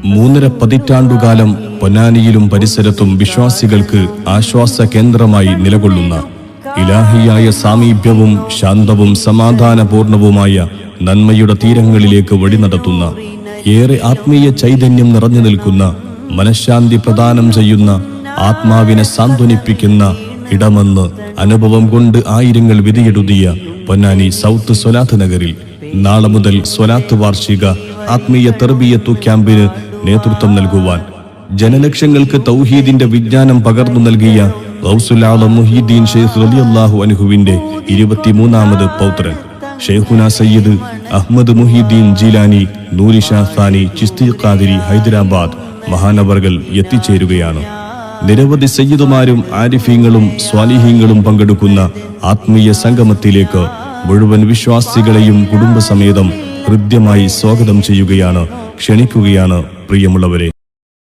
3.5 പതിറ്റാണ്ടുകാലം പൊന്നാനിയിലും പരിസരത്തും വിശ്വാസികൾക്ക് ആശ്വാസ കേന്ദ്രമായി നിലകൊള്ളുന്ന ഇലാഹിയായ സാമീപ്യവും ശാന്തവും സമാധാനപൂർണവുമായ നന്മയുടെ തീരങ്ങളിലേക്ക് വഴി നടത്തുന്ന ഏറെ ആത്മീയ ചൈതന്യം നിറഞ്ഞു നിൽക്കുന്ന മനഃശാന്തി പ്രദാനം ചെയ്യുന്ന ആത്മാവിനെ സാന്ത്വനിപ്പിക്കുന്ന ഇടമെന്ന് അനുഭവം കൊണ്ട് ആയിരങ്ങൾ വിധിയെഴുതിയ പൊന്നാനി സൗത്ത് സ്വലാത്ത് നഗറിൽ നാളെ മുതൽ സ്വലാത്ത് വാർഷിക ആത്മീയ തർബിയത്തു ക്യാമ്പിന് നേതൃത്വം നൽകുവാൻ ജനലക്ഷങ്ങൾക്ക് തൗഹീദിന്റെ വിജ്ഞാനം പകർന്നു നൽകിയ ഗൗസുൽ ആലം മുഹീദ്ദീൻ ശൈഖ് റളിയല്ലാഹു അൻഹുവിന്റെ 23ാമത് പൗത്രൻ ഷെയ്ഖുന സയ്യിദ് അഹ്മദ് മുഹീദ്ദീൻ ജീലാനി നൂരി ഷാ സാനി ചിസ്തി ഖാദിരി ഹൈദരാബാദ് മഹാനവർകൾ എത്തിച്ചേരുകയാണ്. നിരവധി സയ്യിദുമാരും ആരിഫീങ്ങളും സ്വാലിഹീങ്ങളും പങ്കെടുക്കുന്ന ആത്മീയ സംഗമത്തിലേക്ക് മുഴുവൻ വിശ്വാസികളെയും കുടുംബസമേതം ഹൃദ്യമായി സ്വാഗതം ചെയ്യുകയാണ്, ക്ഷണിക്കുകയാണ് പ്രിയമുള്ളവരെ.